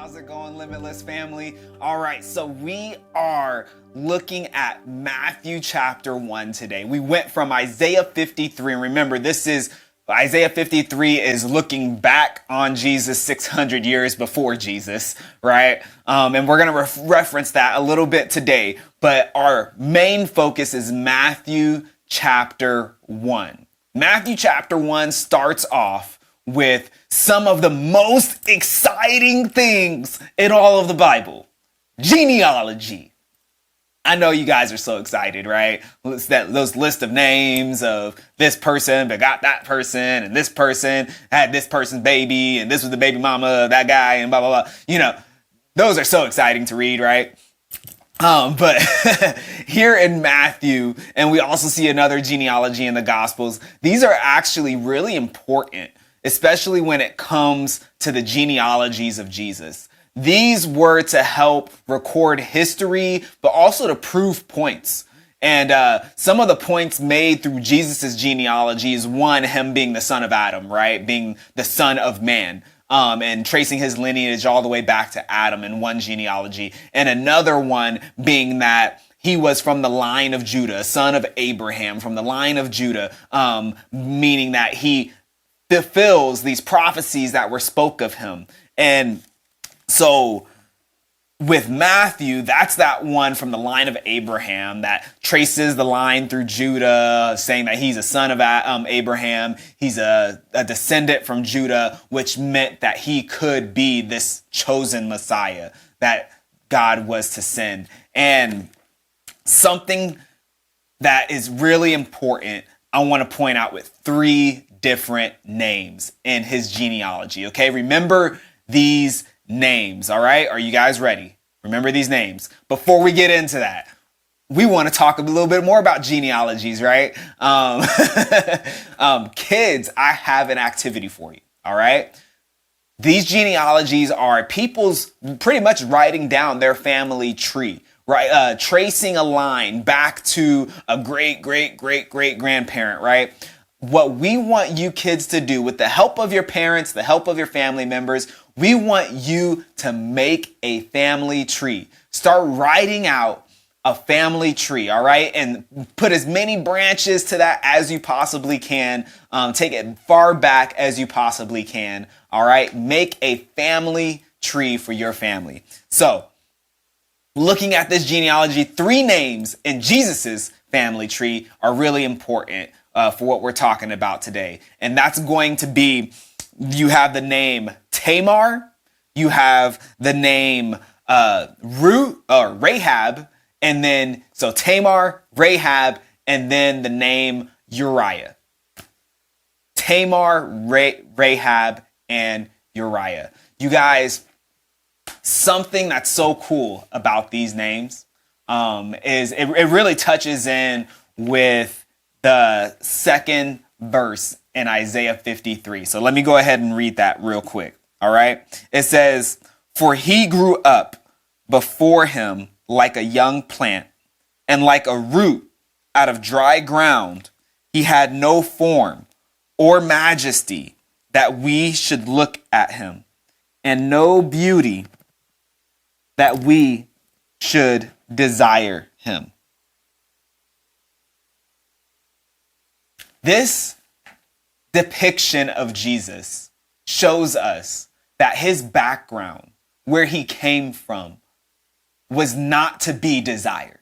How's it going, Limitless family? All right, so we are looking at Matthew chapter 1 today. We went from Isaiah 53, and remember, Isaiah 53 is looking back on Jesus 600 years before Jesus, right? And we're going to reference that a little bit today, but our main focus is Matthew chapter 1. Matthew chapter 1 starts off with some of the most exciting things in all of the Bible. Genealogy. I know you guys are so excited, right? Those list of names of this person begot that person, and this person had this person's baby, and this was the baby mama of that guy, and blah, blah, blah. You know, those are so exciting to read, right? But here in Matthew, and we also see another genealogy in the Gospels, these are actually really important, especially when it comes to the genealogies of Jesus. These were to help record history, but also to prove points. And some of the points made through Jesus's genealogy is one, him being the son of Adam, right? Being the son of man. And tracing his lineage all the way back to Adam in one genealogy. And another one being that he was from the line of Judah, son of Abraham, from the line of Judah, meaning that he fulfills these prophecies that were spoke of him. And so with Matthew, that's that one from the line of Abraham that traces the line through Judah, saying that he's a son of Abraham. He's a descendant from Judah, which meant that he could be this chosen Messiah that God was to send. And something that is really important, I want to point out with three different names in his genealogy. Okay, remember these names, all right? Are you guys ready? Remember these names. Before we get into that, we want to talk a little bit more about genealogies, right? Kids, I have an activity for you, all right? These genealogies are people's pretty much writing down their family tree, right? Tracing a line back to a great grandparent, right? What we want you kids to do with the help of your parents, the help of your family members, we want you to make a family tree. Start writing out a family tree, all right? And put as many branches to that as you possibly can. Take it far back as you possibly can, all right? Make a family tree for your family. So, looking at this genealogy, three names in Jesus's family tree are really important for what we're talking about today. And that's going to be, you have the name Tamar, you have the name Rahab, and then, so Tamar, Rahab, and then the name Uriah. Tamar, Rahab, and Uriah. You guys, something that's so cool about these names is it really touches in with the second verse in Isaiah 53. So let me go ahead and read that real quick. All right. It says, "For he grew up before him like a young plant, and like a root out of dry ground. He had no form or majesty that we should look at him, and no beauty that we should desire him." This depiction of Jesus shows us that his background, where he came from, was not to be desired.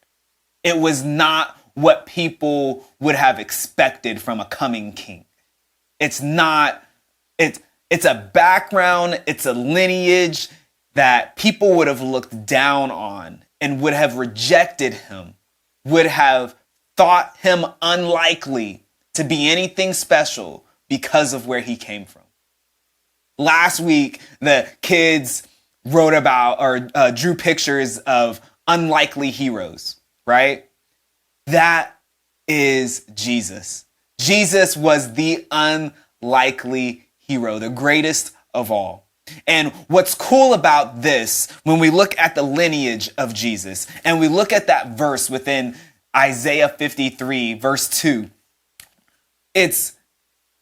It was not what people would have expected from a coming king. It's a background, it's a lineage that people would have looked down on and would have rejected him, would have thought him unlikely to be anything special because of where he came from. Last week, the kids wrote about or drew pictures of unlikely heroes, right? That is Jesus. Jesus was the unlikely hero, the greatest of all. And what's cool about this, when we look at the lineage of Jesus and we look at that verse within Isaiah 53, verse 2, it's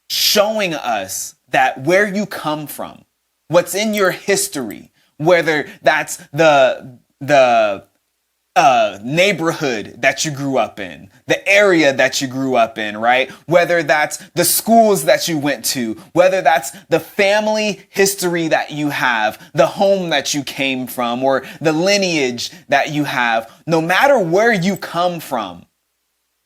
showing us that where you come from, what's in your history, whether that's the neighborhood that you grew up in, the area that you grew up in, right? Whether that's the schools that you went to, whether that's the family history that you have, the home that you came from, or the lineage that you have, no matter where you come from,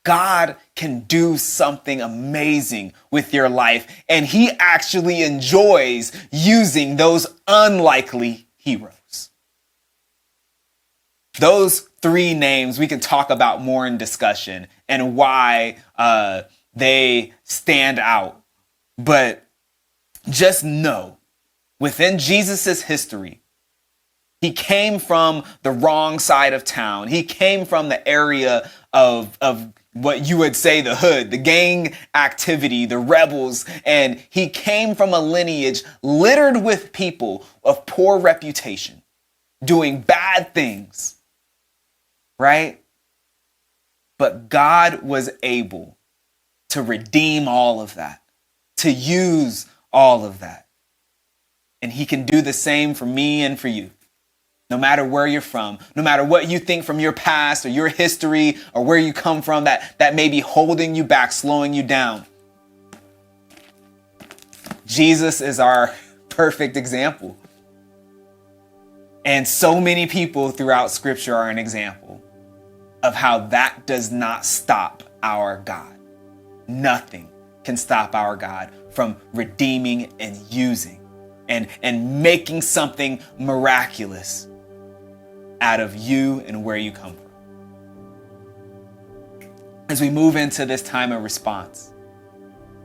God can do something amazing with your life, and he actually enjoys using those unlikely heroes. Those three names we can talk about more in discussion and why they stand out. But just know, within Jesus's history, he came from the wrong side of town. He came from the area of what you would say the hood, the gang activity, the rebels, and he came from a lineage littered with people of poor reputation, doing bad things. Right? But God was able to redeem all of that, to use all of that. And he can do the same for me and for you. No matter where you're from, no matter what you think from your past or your history or where you come from that may be holding you back, slowing you down. Jesus is our perfect example. And so many people throughout Scripture are an example of how that does not stop our God. Nothing can stop our God from redeeming and using and making something miraculous out of you and where you come from. As we move into this time of response,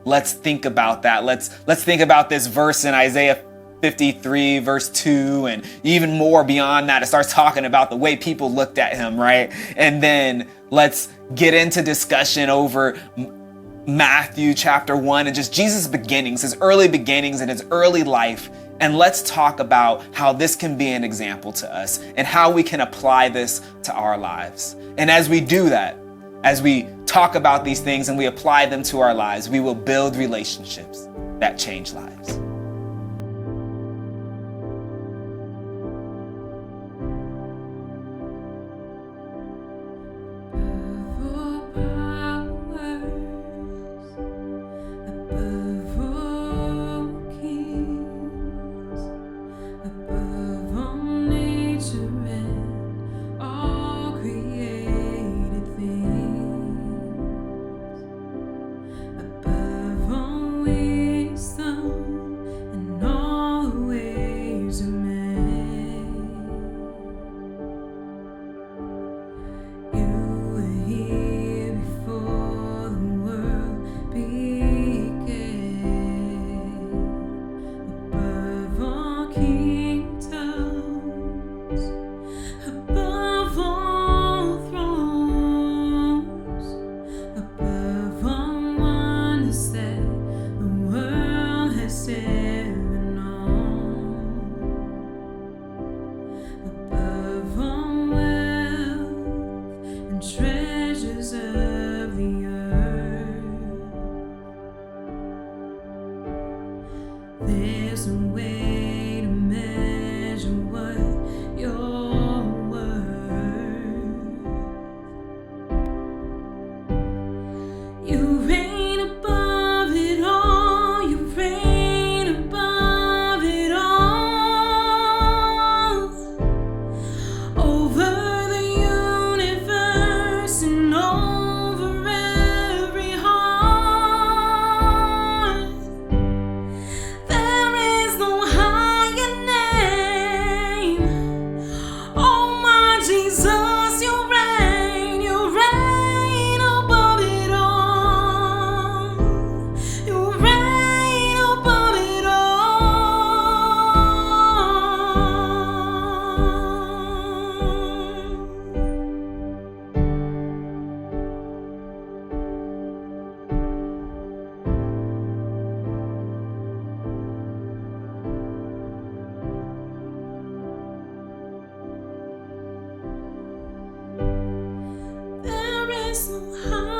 let's think about that. Let's think about this verse in Isaiah 53 verse 2 and even more beyond that. It starts talking about the way people looked at him, right? And then let's get into discussion over Matthew chapter 1 and just Jesus' beginnings, his early beginnings and his early life. And let's talk about how this can be an example to us and how we can apply this to our lives. And as we do that, as we talk about these things and we apply them to our lives, we will build relationships that change lives. There is no